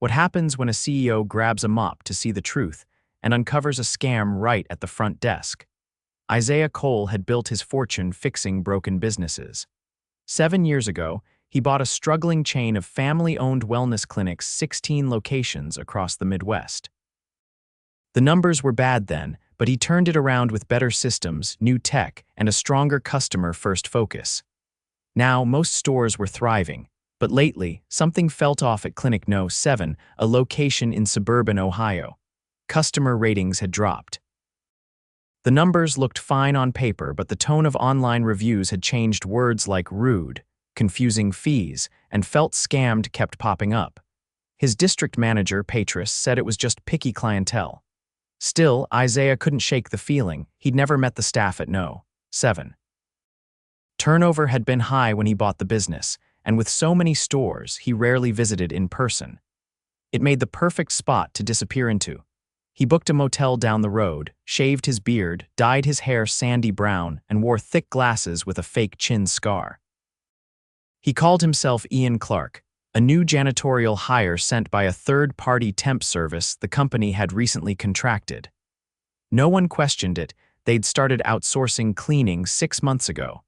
What happens when a CEO grabs a mop to see the truth and uncovers a scam right at the front desk? Isaiah Cole had built his fortune fixing broken businesses. 7 years ago, he bought a struggling chain of family-owned wellness clinics, 16 locations across the Midwest. The numbers were bad then, but he turned it around with better systems, new tech, and a stronger customer-first focus. Now, most stores were thriving, but lately, something felt off at Clinic No. 7, a location in suburban Ohio. Customer ratings had dropped. The numbers looked fine on paper, but the tone of online reviews had changed. Words like rude, confusing fees, and felt scammed kept popping up. His district manager, Patris, said it was just picky clientele. Still, Isaiah couldn't shake the feeling. He'd never met the staff at No. 7. Turnover had been high when he bought the business, and with so many stores, he rarely visited in person. It made the perfect spot to disappear into. He booked a motel down the road, shaved his beard, dyed his hair sandy brown, and wore thick glasses with a fake chin scar. He called himself Ian Clark, a new janitorial hire sent by a third-party temp service the company had recently contracted. No one questioned it. They'd started outsourcing cleaning 6 months ago.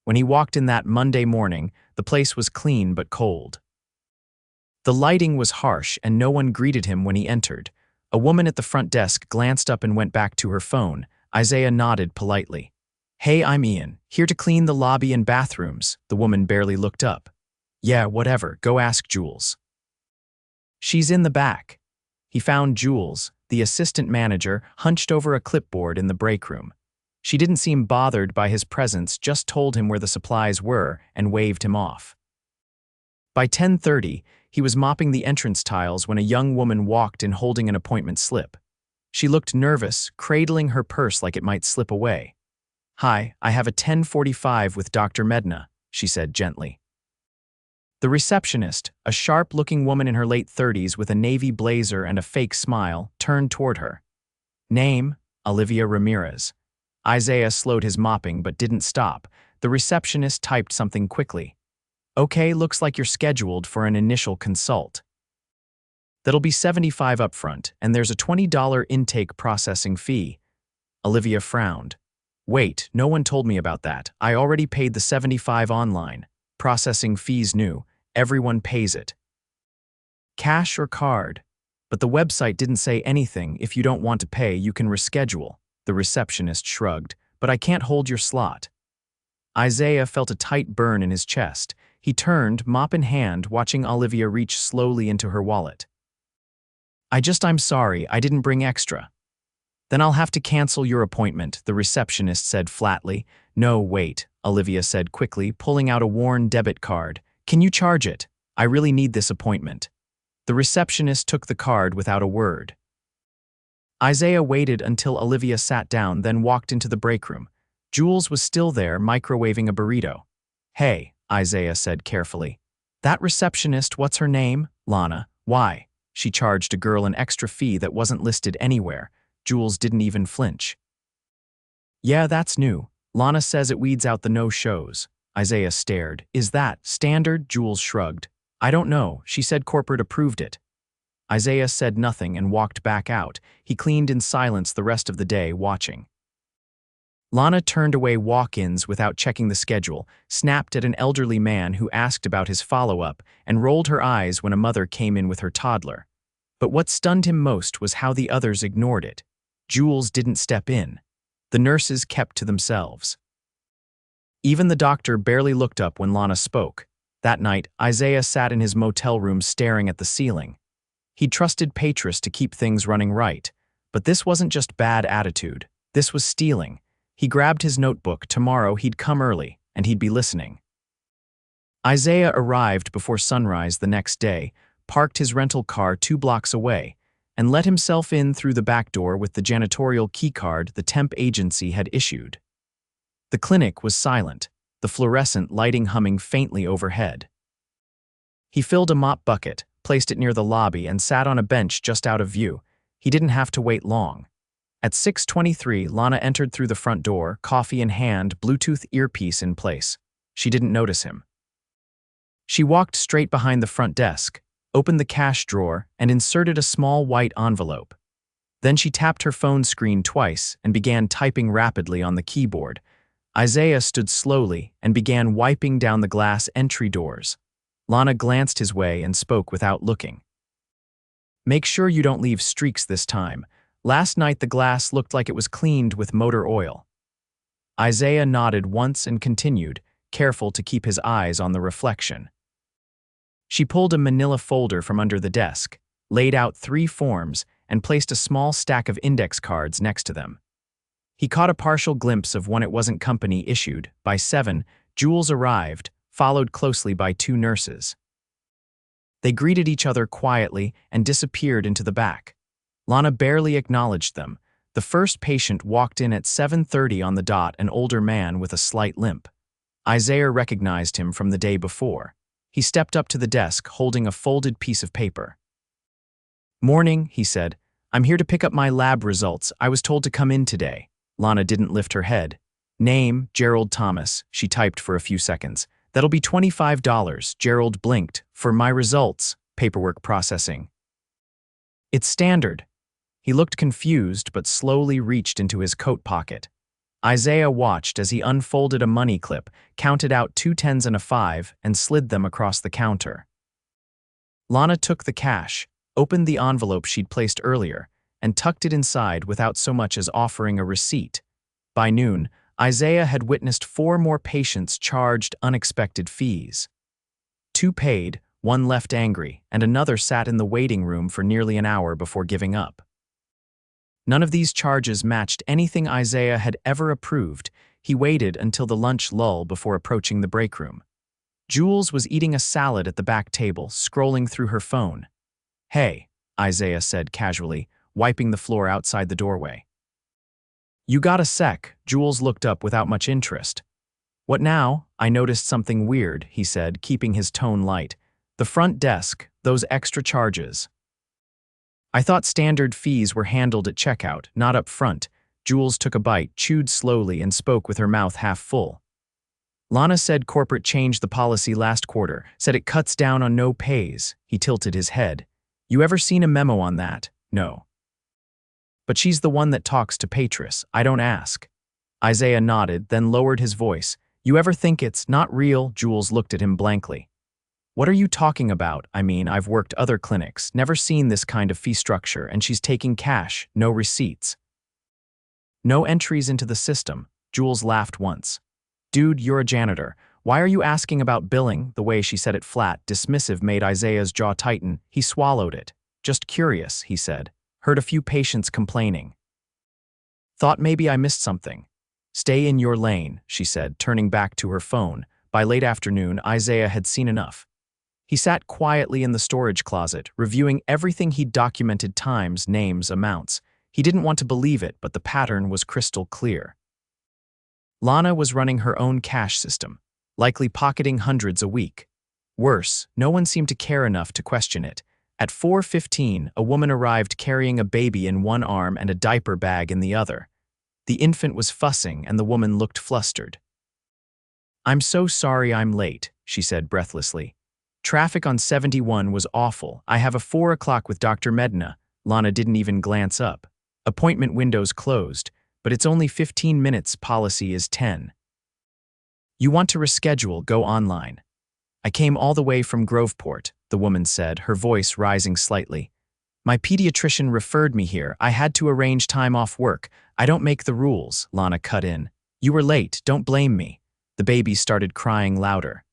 When he walked in that Monday morning, the place was clean but cold. The lighting was harsh and no one greeted him when he entered. A woman at the front desk glanced up and went back to her phone. Isaiah nodded politely. "Hey, I'm Ian, here to clean the lobby and bathrooms." The woman barely looked up. "Yeah, whatever, go ask Jules." "She's in the back." He found Jules, the assistant manager, hunched over a clipboard in the break room. She didn't seem bothered by his presence, just told him where the supplies were and waved him off. By 10:30, he was mopping the entrance tiles when a young woman walked in holding an appointment slip. She looked nervous, cradling her purse like it might slip away. "Hi, I have a 10:45 with Dr. Medna," she said gently. The receptionist, a sharp-looking woman in her late 30s with a navy blazer and a fake smile, turned toward her. Name, Olivia Ramirez. Isaiah slowed his mopping but didn't stop. The receptionist typed something quickly. "Okay, looks like you're scheduled for an initial consult. That'll be $75 upfront, and there's a $20 intake processing fee." Olivia frowned. "Wait, no one told me about that. I already paid the $75 online. Processing fees new. Everyone pays it. Cash or card? But the website didn't say anything. If you don't want to pay, you can reschedule." The receptionist shrugged. "But I can't hold your slot." Isaiah felt a tight burn in his chest. He turned, mop in hand, watching Olivia reach slowly into her wallet. I'm sorry, I didn't bring extra." "Then I'll have to cancel your appointment," the receptionist said flatly. "No, wait," Olivia said quickly, pulling out a worn debit card. "Can you charge it? I really need this appointment." The receptionist took the card without a word. Isaiah waited until Olivia sat down, then walked into the break room. Jules was still there, microwaving a burrito. "Hey," Isaiah said carefully. "That receptionist, what's her name?" "Lana." "Why?" "She charged a girl an extra fee that wasn't listed anywhere." Jules didn't even flinch. "Yeah, that's new. Lana says it weeds out the no-shows." Isaiah stared. "Is that standard?" Jules shrugged. "I don't know. She said corporate approved it." Isaiah said nothing and walked back out. He cleaned in silence the rest of the day, watching. Lana turned away walk-ins without checking the schedule, snapped at an elderly man who asked about his follow-up, and rolled her eyes when a mother came in with her toddler. But what stunned him most was how the others ignored it. Jules didn't step in. The nurses kept to themselves. Even the doctor barely looked up when Lana spoke. That night, Isaiah sat in his motel room staring at the ceiling. He'd trusted Patris to keep things running right, but this wasn't just bad attitude. This was stealing. He grabbed his notebook. Tomorrow he'd come early, and he'd be listening. Isaiah arrived before sunrise the next day, parked his rental car 2 blocks away, and let himself in through the back door with the janitorial keycard the temp agency had issued. The clinic was silent, the fluorescent lighting humming faintly overhead. He filled a mop bucket, placed it near the lobby, and sat on a bench just out of view. He didn't have to wait long. At 6:23, Lana entered through the front door, coffee in hand, Bluetooth earpiece in place. She didn't notice him. She walked straight behind the front desk. opened the cash drawer, and inserted a small white envelope. Then she tapped her phone screen twice and began typing rapidly on the keyboard. Isaiah stood slowly and began wiping down the glass entry doors. Lana glanced his way and spoke without looking. "Make sure you don't leave streaks this time. Last night the glass looked like it was cleaned with motor oil." Isaiah nodded once and continued, careful to keep his eyes on the reflection. She pulled a manila folder from under the desk, laid out 3 forms, and placed a small stack of index cards next to them. He caught a partial glimpse of one it wasn't company issued. By 7, Jules arrived, followed closely by 2 nurses. They greeted each other quietly and disappeared into the back. Lana barely acknowledged them. The first patient walked in at 7:30 on the dot, an older man with a slight limp. Isaiah recognized him from the day before. He stepped up to the desk, holding a folded piece of paper. "Morning," he said. "I'm here to pick up my lab results. I was told to come in today." Lana didn't lift her head. "Name, Gerald Thomas," she typed for a few seconds. "That'll be $25. Gerald blinked. "For my results, paperwork processing." "It's standard." He looked confused but slowly reached into his coat pocket. Isaiah watched as he unfolded a money clip, counted out 2 tens and a 5, and slid them across the counter. Lana took the cash, opened the envelope she'd placed earlier, and tucked it inside without so much as offering a receipt. By noon, Isaiah had witnessed 4 more patients charged unexpected fees. 2 paid, 1 left angry, and another sat in the waiting room for nearly an hour before giving up. None of these charges matched anything Isaiah had ever approved. He waited until the lunch lull before approaching the break room. Jules was eating a salad at the back table, scrolling through her phone. "Hey," Isaiah said casually, wiping the floor outside the doorway. "You got a sec?" Jules looked up without much interest. "What now?" "I noticed something weird," he said, keeping his tone light. "The front desk, those extra charges." "I thought standard fees were handled at checkout, not up front." Jules took a bite, chewed slowly, and spoke with her mouth half full. "Lana said corporate changed the policy last quarter, said it cuts down on no pays." He tilted his head. "You ever seen a memo on that?" "No." "But she's the one that talks to Patris. I don't ask." Isaiah nodded, then lowered his voice. "You ever think it's not real?" Jules looked at him blankly. "What are you talking about?" "I mean, I've worked other clinics, never seen this kind of fee structure, and she's taking cash, no receipts. No entries into the system." Jules laughed once. "Dude, you're a janitor. Why are you asking about billing?" The way she said it flat, dismissive, made Isaiah's jaw tighten. He swallowed it. "Just curious," he said. "Heard a few patients complaining. Thought maybe I missed something." "Stay in your lane," she said, turning back to her phone. By late afternoon, Isaiah had seen enough. He sat quietly in the storage closet, reviewing everything he'd documented: times, names, amounts. He didn't want to believe it, but the pattern was crystal clear. Lana was running her own cash system, likely pocketing hundreds a week. Worse, no one seemed to care enough to question it. At 4:15, a woman arrived carrying a baby in one arm and a diaper bag in the other. The infant was fussing, and the woman looked flustered. "I'm so sorry I'm late," she said breathlessly. "Traffic on 71 was awful. I have a 4 o'clock with Dr. Medina." Lana didn't even glance up. "Appointment windows closed, but it's only 15 minutes. Policy is 10. You want to reschedule, go online." "I came all the way from Groveport," the woman said, her voice rising slightly. "My pediatrician referred me here. I had to arrange time off work. I don't make the rules," Lana cut in. "You were late, don't blame me." The baby started crying louder.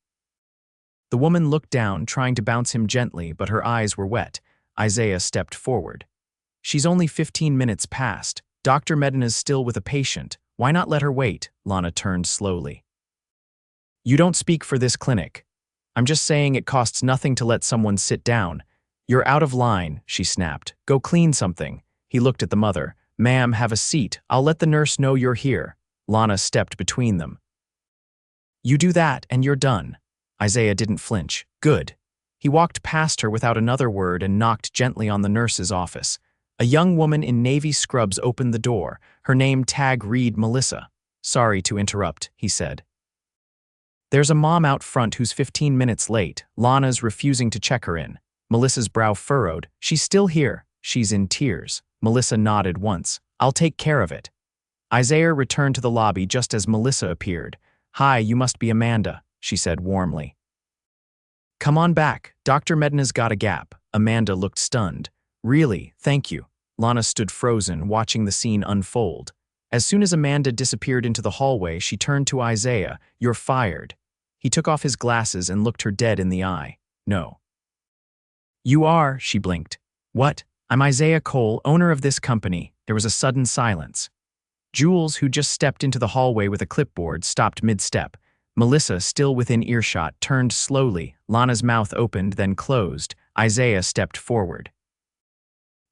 The woman looked down, trying to bounce him gently, but her eyes were wet. Isaiah stepped forward. "She's only 15 minutes past. Dr. Medina's still with a patient. Why not let her wait?" Lana turned slowly. "You don't speak for this clinic. I'm just saying it costs nothing to let someone sit down." "You're out of line," she snapped. "Go clean something." He looked at the mother. "Ma'am, have a seat. I'll let the nurse know you're here." Lana stepped between them. "You do that, and you're done." Isaiah didn't flinch. "Good." He walked past her without another word and knocked gently on the nurse's office. A young woman in navy scrubs opened the door. Her name tag read Melissa. "Sorry to interrupt," he said. "There's a mom out front who's 15 minutes late. Lana's refusing to check her in." Melissa's brow furrowed. She's still here. She's in tears. Melissa nodded once. I'll take care of it. Isaiah returned to the lobby just as Melissa appeared. Hi, you must be Amanda, she said warmly. Come on back. Dr. Medina's got a gap. Amanda looked stunned. Really, thank you. Lana stood frozen, watching the scene unfold. As soon as Amanda disappeared into the hallway, she turned to Isaiah. You're fired. He took off his glasses and looked her dead in the eye. No. You are, she blinked. What? I'm Isaiah Cole, owner of this company. There was a sudden silence. Jules, who just stepped into the hallway with a clipboard, stopped mid-step. Melissa, still within earshot, turned slowly. Lana's mouth opened, then closed. Isaiah stepped forward.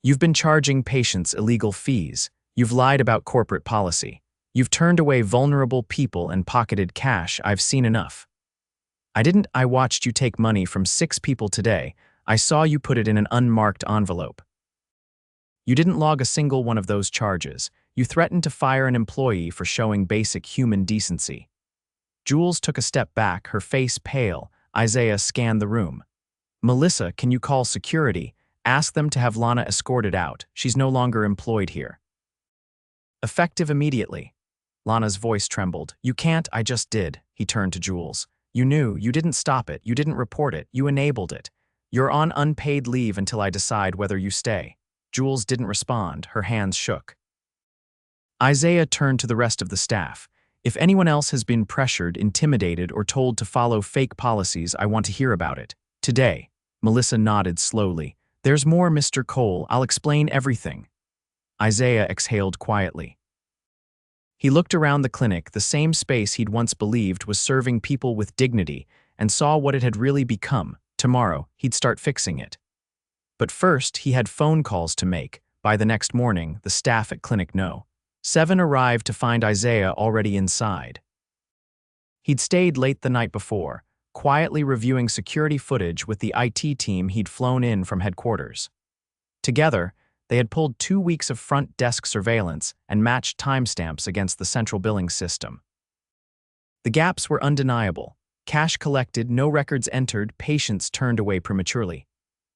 You've been charging patients illegal fees. You've lied about corporate policy. You've turned away vulnerable people and pocketed cash. I've seen enough. I watched you take money from 6 people today. I saw you put it in an unmarked envelope. You didn't log a single one of those charges. You threatened to fire an employee for showing basic human decency. Jules took a step back, her face pale. Isaiah scanned the room. Melissa, can you call security? Ask them to have Lana escorted out. She's no longer employed here. Effective immediately. Lana's voice trembled. You can't, I just did. He turned to Jules. You knew, you didn't stop it, you didn't report it, you enabled it. You're on unpaid leave until I decide whether you stay. Jules didn't respond, her hands shook. Isaiah turned to the rest of the staff. If anyone else has been pressured, intimidated, or told to follow fake policies, I want to hear about it. Today. Melissa nodded slowly. There's more, Mr. Cole. I'll explain everything. Isaiah exhaled quietly. He looked around the clinic, the same space he'd once believed was serving people with dignity, and saw what it had really become. Tomorrow, he'd start fixing it. But first, he had phone calls to make. By the next morning, the staff at Clinic No. 7 arrived to find Isaiah already inside. He'd stayed late the night before, quietly reviewing security footage with the IT team he'd flown in from headquarters. Together, they had pulled 2 weeks of front desk surveillance and matched timestamps against the central billing system. The gaps were undeniable. Cash collected, no records entered, patients turned away prematurely.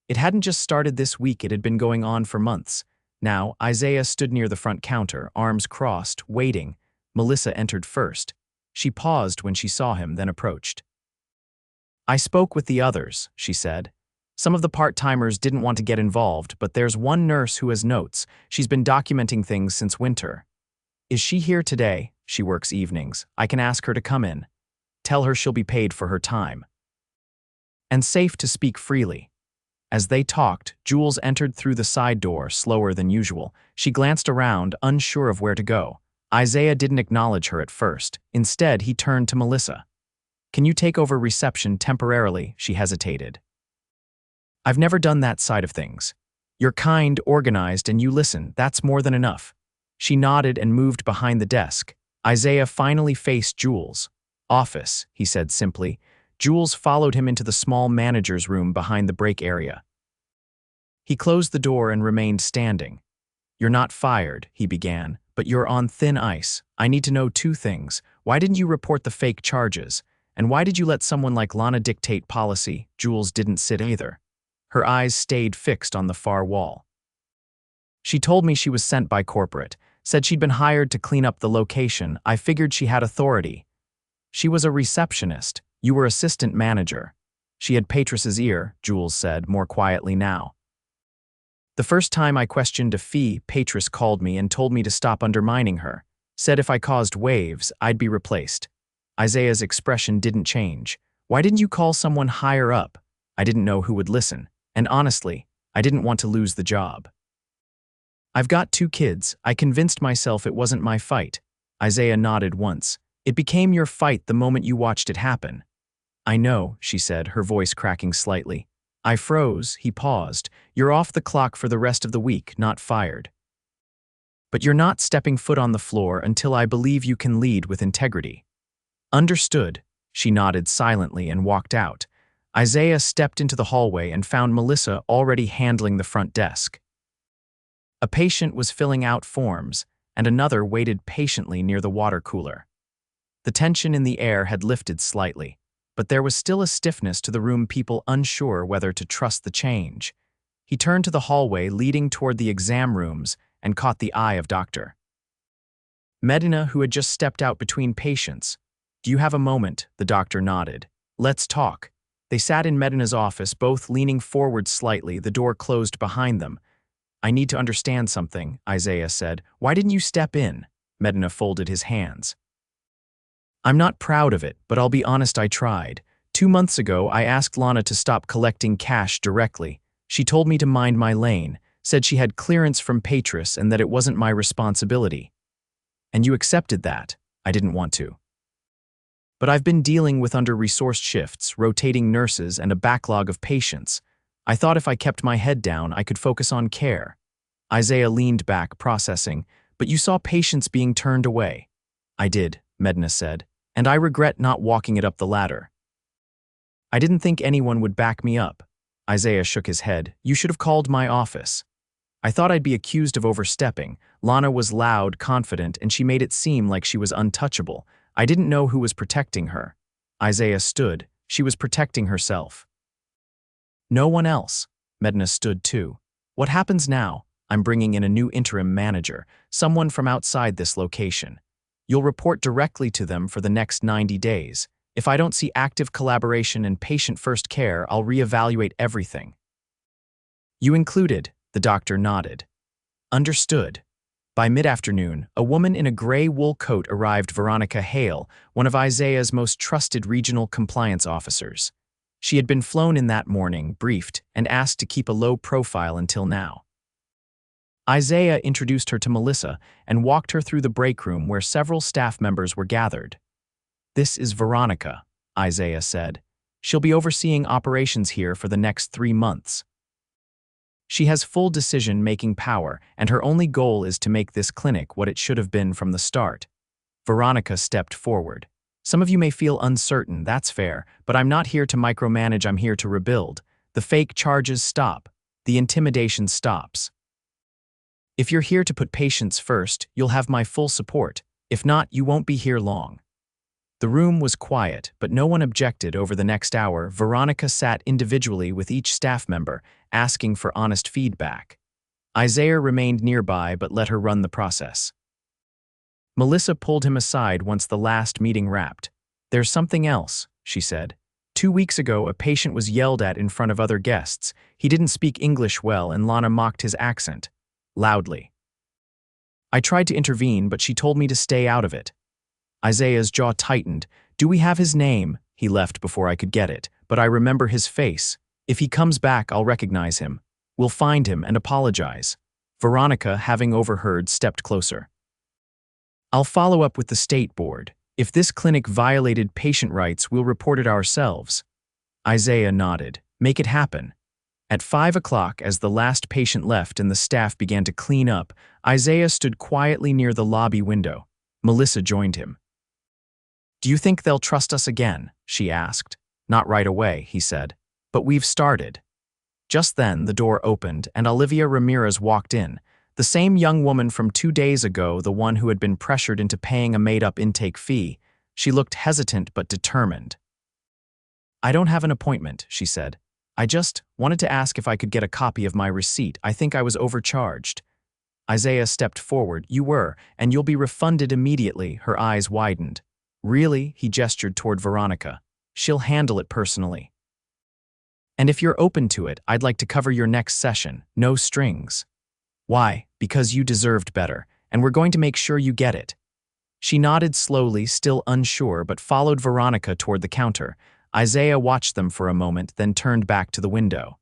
It hadn't just started this week, it had been going on for months. Now, Isaiah stood near the front counter, arms crossed, waiting. Melissa entered first. She paused when she saw him, then approached. I spoke with the others, she said. Some of the part-timers didn't want to get involved, but there's one nurse who has notes. She's been documenting things since winter. Is she here today? She works evenings. I can ask her to come in. Tell her she'll be paid for her time. And safe to speak freely. As they talked, Jules entered through the side door, slower than usual. She glanced around, unsure of where to go. Isaiah didn't acknowledge her at first. Instead, he turned to Melissa. Can you take over reception temporarily? She hesitated. I've never done that side of things. You're kind, organized, and you listen. That's more than enough. She nodded and moved behind the desk. Isaiah finally faced Jules. Office, he said simply. Jules followed him into the small manager's room behind the break area. He closed the door and remained standing. You're not fired, he began, but you're on thin ice. I need to know 2 things. Why didn't you report the fake charges? And why did you let someone like Lana dictate policy? Jules didn't sit either. Her eyes stayed fixed on the far wall. She told me she was sent by corporate, said she'd been hired to clean up the location. I figured she had authority. She was a receptionist. You were assistant manager. She had Patris's ear, Jules said, more quietly now. The first time I questioned a fee, Patris called me and told me to stop undermining her. Said if I caused waves, I'd be replaced. Isaiah's expression didn't change. Why didn't you call someone higher up? I didn't know who would listen. And honestly, I didn't want to lose the job. I've got 2 kids. I convinced myself it wasn't my fight. Isaiah nodded once. It became your fight the moment you watched it happen. I know, she said, her voice cracking slightly. I froze. He paused. You're off the clock for the rest of the week, not fired. But you're not stepping foot on the floor until I believe you can lead with integrity. Understood. She nodded silently and walked out. Isaiah stepped into the hallway and found Melissa already handling the front desk. A patient was filling out forms, and another waited patiently near the water cooler. The tension in the air had lifted slightly. but there was still a stiffness to the room, people unsure whether to trust the change. He turned to the hallway leading toward the exam rooms and caught the eye of Dr. Medina, who had just stepped out between patients. "Do you have a moment?" The doctor nodded. "Let's talk." They sat in Medina's office, both leaning forward slightly, the door closed behind them. "I need to understand something," Isaiah said. "Why didn't you step in?" Medina folded his hands. "I'm not proud of it, but I'll be honest, I tried. 2 months ago, I asked Lana to stop collecting cash directly. She told me to mind my lane, said she had clearance from Patris and that it wasn't my responsibility. And you accepted that." "I didn't want to. But I've been dealing with under-resourced shifts, rotating nurses, and a backlog of patients. I thought if I kept my head down, I could focus on care." Isaiah leaned back, processing. "But you saw patients being turned away." "I did," Medina said, "and I regret not walking it up the ladder. I didn't think anyone would back me up." Isaiah shook his head. "You should have called my office. I thought I'd be accused of overstepping." Lana was loud, confident, and she made it seem like she was untouchable. "I didn't know who was protecting her." Isaiah stood. "She was protecting herself. No one else." Medina stood too. "What happens now? I'm bringing in a new interim manager, someone from outside this location. You'll report directly to them for the next 90 days. If I don't see active collaboration and patient-first care, I'll reevaluate everything." "You included," the doctor nodded. "Understood." By mid-afternoon, a woman in a gray wool coat arrived, Veronica Hale, one of Isaiah's most trusted regional compliance officers. She had been flown in that morning, briefed, and asked to keep a low profile until now. Isaiah introduced her to Melissa and walked her through the break room where several staff members were gathered. "This is Veronica," Isaiah said. "She'll be overseeing operations here for the next 3 months. She has full decision-making power, and her only goal is to make this clinic what it should have been from the start." Veronica stepped forward. "Some of you may feel uncertain, that's fair, but I'm not here to micromanage, I'm here to rebuild. The fake charges stop. The intimidation stops. If you're here to put patients first, you'll have my full support. If not, you won't be here long." The room was quiet, but no one objected. Over the next hour, Veronica sat individually with each staff member, asking for honest feedback. Isaiah remained nearby but let her run the process. Melissa pulled him aside once the last meeting wrapped. "There's something else," she said. 2 weeks ago, a patient was yelled at in front of other guests. He didn't speak English well, and Lana mocked his accent. Loudly. I tried to intervene, but she told me to stay out of it." Isaiah's jaw tightened. "Do we have his name?" "He left before I could get it, but I remember his face. If he comes back, I'll recognize him. We'll find him and apologize." Veronica, having overheard, stepped closer. "I'll follow up with the state board. If this clinic violated patient rights, we'll report it ourselves." Isaiah nodded. "Make it happen." At 5 o'clock, as the last patient left and the staff began to clean up, Isaiah stood quietly near the lobby window. Melissa joined him. "Do you think they'll trust us again?" she asked. "Not right away," he said. "But we've started." Just then, the door opened and Olivia Ramirez walked in, the same young woman from 2 days ago, the one who had been pressured into paying a made-up intake fee. She looked hesitant but determined. "I don't have an appointment," she said. "I just wanted to ask if I could get a copy of my receipt. I think I was overcharged." Isaiah stepped forward. "You were, and you'll be refunded immediately." Her eyes widened. "Really?" He gestured toward Veronica. "She'll handle it personally. And if you're open to it, I'd like to cover your next session. No strings." "Why?" "Because you deserved better, and we're going to make sure you get it." She nodded slowly, still unsure, but followed Veronica toward the counter. Isaiah watched them for a moment, then turned back to the window.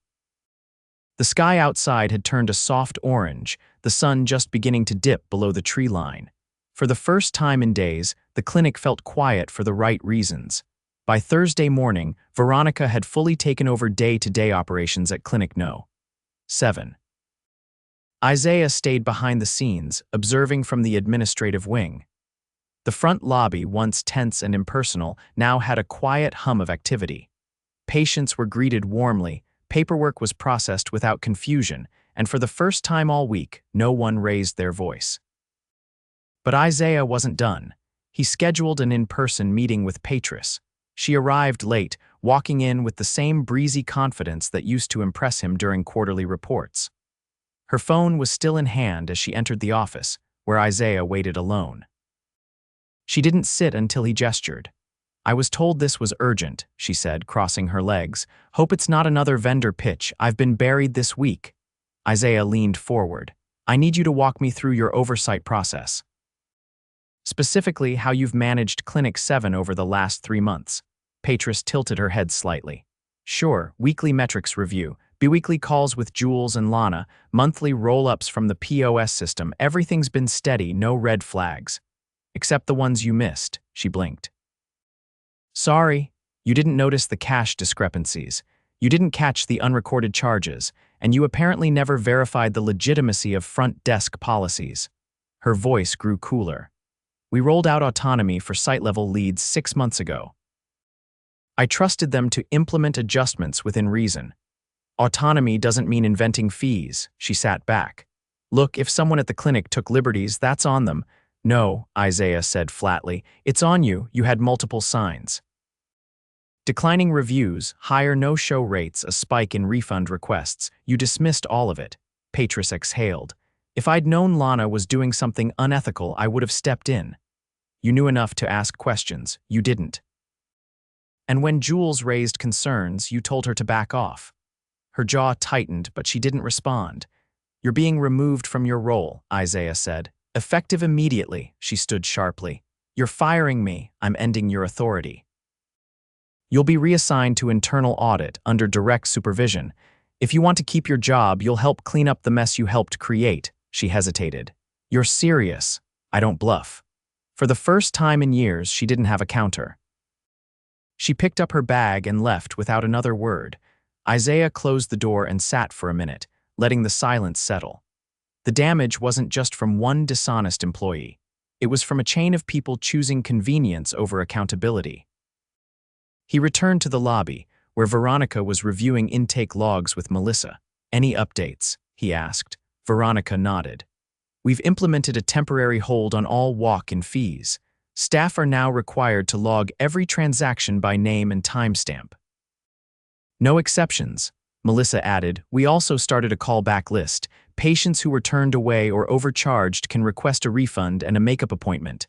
The sky outside had turned a soft orange, the sun just beginning to dip below the tree line. For the first time in days, the clinic felt quiet for the right reasons. By Thursday morning, Veronica had fully taken over day-to-day operations at Clinic No. 7. Isaiah stayed behind the scenes, observing from the administrative wing. The front lobby, once tense and impersonal, now had a quiet hum of activity. Patients were greeted warmly, paperwork was processed without confusion, and for the first time all week, no one raised their voice. But Isaiah wasn't done. He scheduled an in-person meeting with Patris. She arrived late, walking in with the same breezy confidence that used to impress him during quarterly reports. Her phone was still in hand as she entered the office, where Isaiah waited alone. She didn't sit until he gestured. "I was told this was urgent," she said, crossing her legs. "Hope it's not another vendor pitch. I've been buried this week." Isaiah leaned forward. "I need you to walk me through your oversight process. Specifically, how you've managed Clinic 7 over the last 3 months." Patris tilted her head slightly. "Sure, weekly metrics review, biweekly calls with Jules and Lana, monthly roll-ups from the POS system. Everything's been steady, no red flags. Except the ones you missed," she blinked. "Sorry, you didn't notice the cash discrepancies. You didn't catch the unrecorded charges, and you apparently never verified the legitimacy of front desk policies." Her voice grew cooler. "We rolled out autonomy for site-level leads 6 months ago. I trusted them to implement adjustments within reason. Autonomy doesn't mean inventing fees." She sat back. "Look, if someone at the clinic took liberties, that's on them." "No," Isaiah said flatly. "It's on you. You had multiple signs. Declining reviews, higher no-show rates, a spike in refund requests. You dismissed all of it." Patris exhaled. "If I'd known Lana was doing something unethical, I would have stepped in." "You knew enough to ask questions. You didn't. And when Jules raised concerns, you told her to back off." Her jaw tightened, but she didn't respond. "You're being removed from your role," Isaiah said. "Effective immediately." She stood sharply. "You're firing me. I'm ending your authority. You'll be reassigned to internal audit under direct supervision. If you want to keep your job, you'll help clean up the mess you helped create." She hesitated. "You're serious?" "I don't bluff." For the first time in years, she didn't have a counter. She picked up her bag and left without another word. Isaiah closed the door and sat for a minute, letting the silence settle. The damage wasn't just from one dishonest employee. It was from a chain of people choosing convenience over accountability. He returned to the lobby, where Veronica was reviewing intake logs with Melissa. "Any updates?" he asked. Veronica nodded. "We've implemented a temporary hold on all walk-in fees. Staff are now required to log every transaction by name and timestamp." "No exceptions," Melissa added. "We also started a callback list. Patients who were turned away or overcharged can request a refund and a makeup appointment."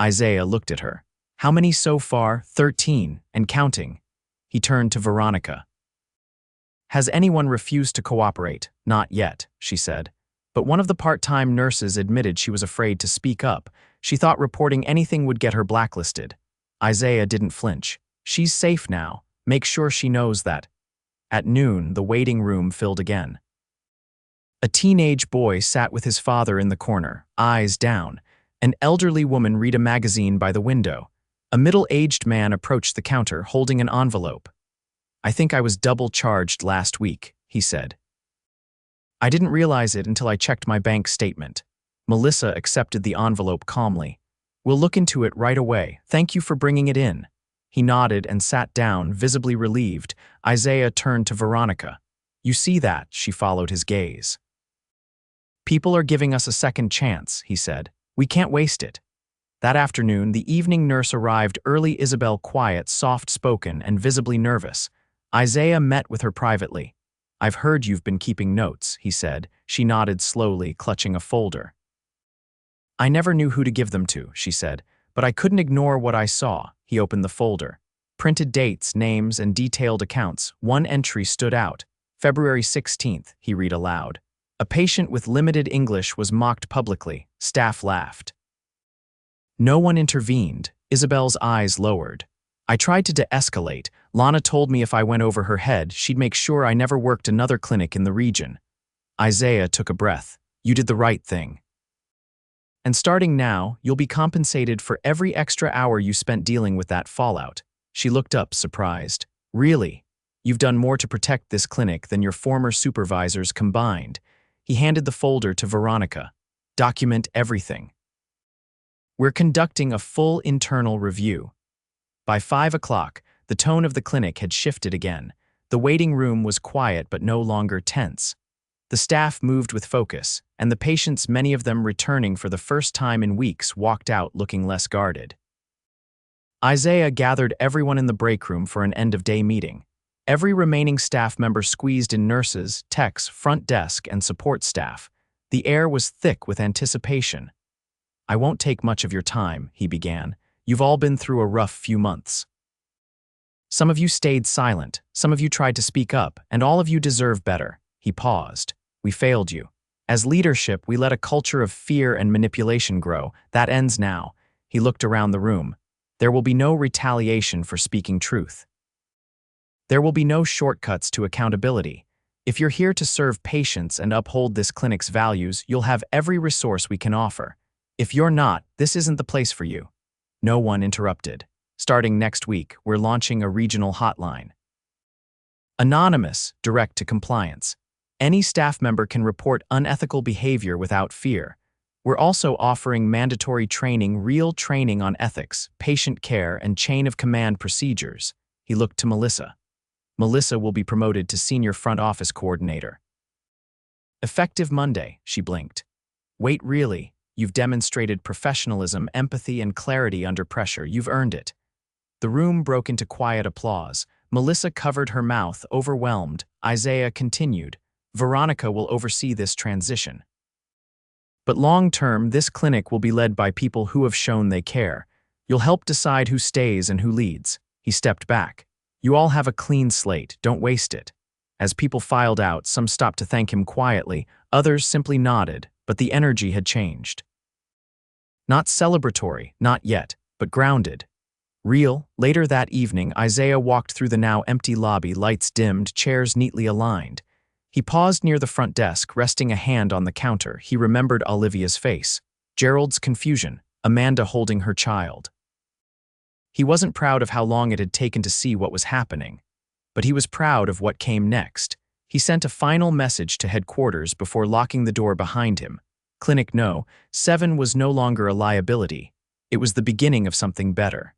Isaiah looked at her. "How many so far?" 13, and counting." He turned to Veronica. "Has anyone refused to cooperate?" "Not yet," she said. But one of the part-time nurses admitted she was afraid to speak up. She thought reporting anything would get her blacklisted. Isaiah didn't flinch. "She's safe now. Make sure she knows that." At noon, the waiting room filled again. A teenage boy sat with his father in the corner, eyes down. An elderly woman read a magazine by the window. A middle-aged man approached the counter, holding an envelope. "I think I was double-charged last week," he said. "I didn't realize it until I checked my bank statement." Melissa accepted the envelope calmly. "We'll look into it right away. Thank you for bringing it in." He nodded and sat down, visibly relieved. Isaiah turned to Veronica. "You see that?" She followed his gaze. "People are giving us a second chance," he said. "We can't waste it." That afternoon, the evening nurse arrived early. Isabel, quiet, soft-spoken, and visibly nervous. Isaiah met with her privately. "I've heard you've been keeping notes," he said. She nodded slowly, clutching a folder. "I never knew who to give them to," she said, "but I couldn't ignore what I saw." He opened the folder. Printed dates, names, and detailed accounts. One entry stood out. "February 16th, he read aloud. "A patient with limited English was mocked publicly." Staff laughed. No one intervened. Isabel's eyes lowered. "I tried to de-escalate. Lana told me if I went over her head, she'd make sure I never worked another clinic in the region." Isaiah took a breath. "You did the right thing. And starting now, you'll be compensated for every extra hour you spent dealing with that fallout." She looked up, surprised. "Really? You've done more to protect this clinic than your former supervisors combined." He handed the folder to Veronica. "Document everything. We're conducting a full internal review." By 5 o'clock, the tone of the clinic had shifted again. The waiting room was quiet but no longer tense. The staff moved with focus, and the patients, many of them returning for the first time in weeks, walked out looking less guarded. Isaiah gathered everyone in the break room for an end-of-day meeting. Every remaining staff member squeezed in nurses, techs, front desk, and support staff. The air was thick with anticipation. "I won't take much of your time," he began. "You've all been through a rough few months. Some of you stayed silent, some of you tried to speak up, and all of you deserve better." He paused. "We failed you. As leadership, we let a culture of fear and manipulation grow. That ends now." He looked around the room. "There will be no retaliation for speaking truth. There will be no shortcuts to accountability. If you're here to serve patients and uphold this clinic's values, you'll have every resource we can offer. If you're not, this isn't the place for you." No one interrupted. "Starting next week, we're launching a regional hotline. Anonymous, direct to compliance. Any staff member can report unethical behavior without fear. We're also offering mandatory training, real training on ethics, patient care, and chain of command procedures." He looked to Melissa. "Melissa will be promoted to senior front office coordinator. Effective Monday," she blinked. "Wait, really? You've demonstrated professionalism, empathy, and clarity under pressure. You've earned it." The room broke into quiet applause. Melissa covered her mouth, overwhelmed. Isaiah continued. "Veronica will oversee this transition. But long-term, this clinic will be led by people who have shown they care. You'll help decide who stays and who leads." He stepped back. "You all have a clean slate. Don't waste it." As people filed out, some stopped to thank him quietly, others simply nodded, but the energy had changed. Not celebratory, not yet, but grounded. Real. Later that evening, Isaiah walked through the now empty lobby, lights dimmed, chairs neatly aligned. He paused near the front desk, resting a hand on the counter. He remembered Olivia's face, Gerald's confusion, Amanda holding her child. He wasn't proud of how long it had taken to see what was happening, but he was proud of what came next. He sent a final message to headquarters before locking the door behind him. Clinic No. 7 was no longer a liability. It was the beginning of something better.